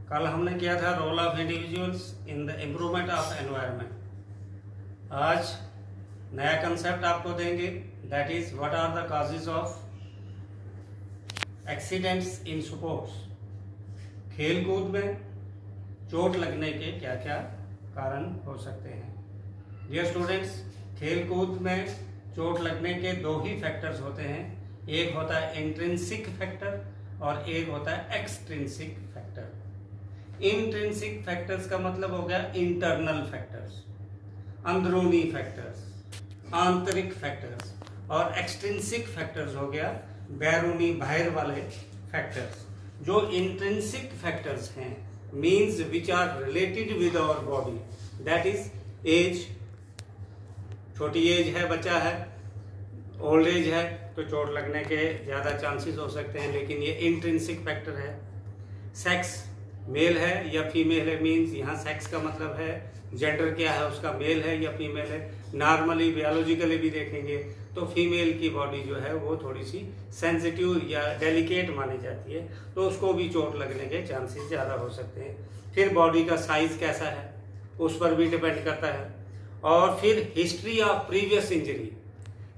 कल हमने किया था role of individuals in the improvement of environment. आज नया कंसेप्ट आपको देंगे, that is what are the causes of accidents in sports. खेल कूद में चोट लगने के क्या क्या कारण हो सकते हैं। डियर स्टूडेंट्स, खेल कूद में चोट लगने के दो ही फैक्टर्स होते हैं, एक होता है इंट्रिंसिक फैक्टर और एक होता है एक्सट्रिंसिक फैक्टर। इंट्रिंसिक फैक्टर्स का मतलब हो गया इंटरनल फैक्टर्स, अंदरूनी फैक्टर्स, आंतरिक फैक्टर्स, और एक्सट्रिंसिक फैक्टर्स हो गया बैरूनी बाहर वाले फैक्टर्स। जो इंट्रिंसिक फैक्टर्स हैं means which are related with our body, that is age, छोटी एज है, बच्चा है, ओल्ड एज है तो चोट लगने के ज़्यादा चांसेस हो सकते हैं, लेकिन ये इंट्रिंसिक फैक्टर है। सेक्स, मेल है या फीमेल है, मीन्स यहाँ सेक्स का मतलब है जेंडर क्या है उसका, मेल है या फीमेल है। नॉर्मली बायोलॉजिकली भी देखेंगे तो फीमेल की बॉडी जो है वो थोड़ी सी सेंसिटिव या डेलिकेट मानी जाती है, तो उसको भी चोट लगने के चांसेस ज़्यादा हो सकते हैं। फिर बॉडी का साइज कैसा है उस पर भी डिपेंड करता है। और फिर हिस्ट्री ऑफ प्रीवियस इंजरी,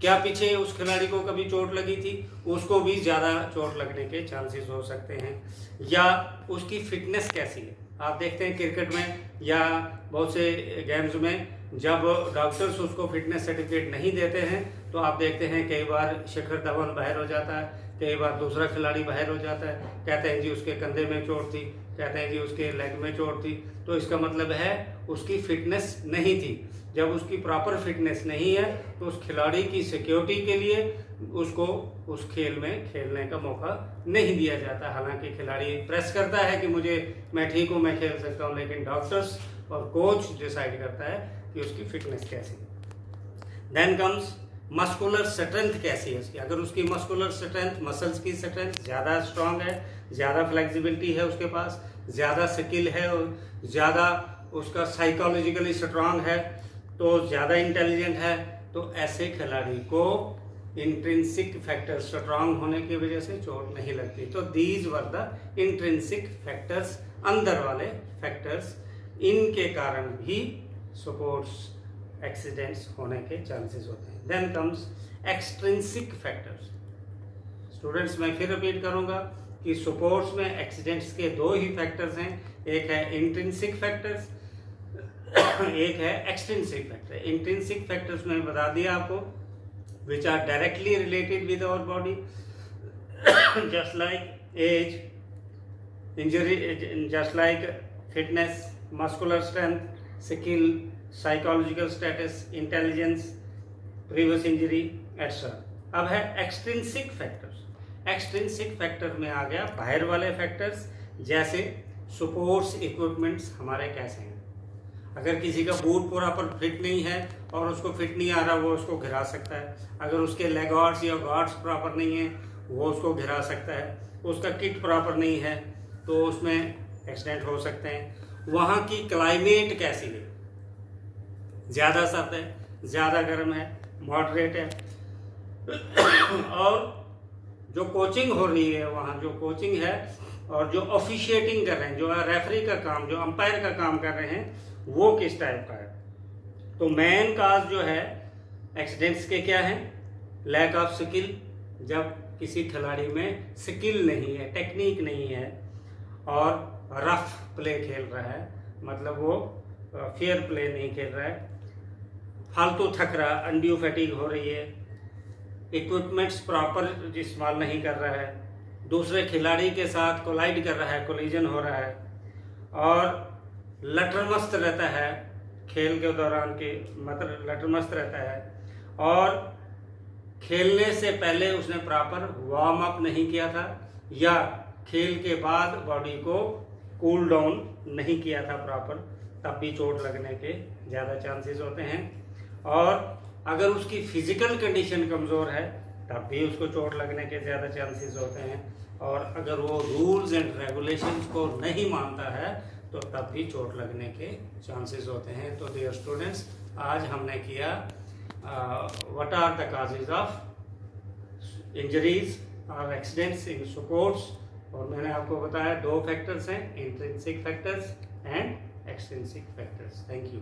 क्या पीछे उस खिलाड़ी को कभी चोट लगी थी, उसको भी ज़्यादा चोट लगने के चांसेस हो सकते हैं। या उसकी फिटनेस कैसी है, आप देखते हैं क्रिकेट में या बहुत से गेम्स में जब डॉक्टर्स उसको फिटनेस सर्टिफिकेट नहीं देते हैं तो आप देखते हैं कई बार शिखर धवन बाहर हो जाता है, कई बार दूसरा खिलाड़ी बाहर हो जाता है, कहते हैं जी उसके कंधे में चोट थी, कहते हैं जी उसके लेग में चोट थी, तो इसका मतलब है उसकी फिटनेस नहीं थी। जब उसकी प्रॉपर फिटनेस नहीं है तो उस खिलाड़ी की सिक्योरिटी के लिए उसको उस खेल में खेलने का मौका नहीं दिया जाता। हालांकि खिलाड़ी प्रेस करता है कि मैं ठीक हूँ, मैं खेल सकता हूँ, लेकिन डॉक्टर्स और कोच डिसाइड करता है कि उसकी फिटनेस कैसी है। देन कम्स मस्कुलर स्ट्रेंथ कैसी है उसकी। अगर उसकी मस्कुलर स्ट्रेंथ, मसल्स की स्ट्रेंथ ज़्यादा स्ट्रांग है, ज़्यादा फ्लेक्सिबिलिटी है उसके पास, ज़्यादा स्किल है और ज़्यादा उसका साइकोलॉजिकली स्ट्रांग है, तो ज़्यादा इंटेलिजेंट है, तो ऐसे खिलाड़ी को इंट्रिंसिक फैक्टर स्ट्रांग होने की वजह से चोट नहीं लगती। तो these were the intrinsic factors, अंदर वाले फैक्टर्स, इनके कारण भी स्पोर्ट्स एक्सीडेंट्स होने के चांसेस होते हैं। Then comes extrinsic factors. Students, मैं फिर रिपीट करूंगा कि स्पोर्ट्स में एक्सीडेंट्स के दो ही फैक्टर्स हैं, एक है इंट्रिंसिक फैक्टर्स, एक है एक्सट्रिंसिक फैक्टर। इंट्रिंसिक फैक्टर्स में बता दिया आपको, which are directly related with our body, just like age, injury, just like fitness, muscular strength, skill, psychological status, intelligence, previous injury etcetera. अब है एक्सट्रिंसिक फैक्टर्स। एक्सट्रिंसिक फैक्टर में आ गया बाहर वाले फैक्टर्स, जैसे स्पोर्ट्स इक्विपमेंट्स हमारे कैसे हैं। अगर किसी का बूट पूरा पर फिट नहीं है और उसको फिट नहीं आ रहा, वो उसको गिरा सकता है। अगर उसके लेग गार्ड्स या गार्ड्स प्रॉपर नहीं है, वो उसको गिरा सकता है। उसका किट प्रॉपर नहीं है तो उसमें एक्सीडेंट हो सकते हैं। वहाँ की क्लाइमेट कैसी है, ज़्यादा सर्द है, ज़्यादा गर्म है, मॉडरेट है, और जो कोचिंग हो रही है वहाँ, जो कोचिंग है और जो ऑफिशिएटिंग कर रहे हैं, जो रेफरी का काम, जो अंपायर का काम कर रहे हैं, वो किस टाइप का है। तो मेन काज जो है एक्सीडेंट्स के क्या है, लैक ऑफ स्किल। जब किसी खिलाड़ी में स्किल नहीं है, टेक्निक नहीं है और रफ प्ले खेल रहा है, मतलब वो फेयर प्ले नहीं खेल रहा है, फालतू थक रहा, अनड्यू फैटिग हो रही है, इक्विपमेंट्स प्रॉपर इस्तेमाल नहीं कर रहा है, दूसरे खिलाड़ी के साथ कोलाइड कर रहा है, कोलिजन हो रहा है, और लटरमस्त रहता है खेल के दौरान के, मतलब लटरमस्त रहता है, और खेलने से पहले उसने प्रॉपर वार्म अप नहीं किया था या खेल के बाद बॉडी को कूल डाउन नहीं किया था प्रॉपर, तब भी चोट लगने के ज़्यादा चांसेस होते हैं। और अगर उसकी फिजिकल कंडीशन कमज़ोर है तब भी उसको चोट लगने के ज़्यादा चांसेस होते हैं। और अगर वो रूल्स एंड रेगुलेशंस को नहीं मानता है तो तब भी चोट लगने के चांसेस होते हैं। तो डियर स्टूडेंट्स, आज हमने किया what are the causes of injuries और एक्सीडेंट्स इन स्पोर्ट्स और मैंने आपको बताया 2 फैक्टर्स हैं, intrinsic factors and extrinsic factors. Thank you.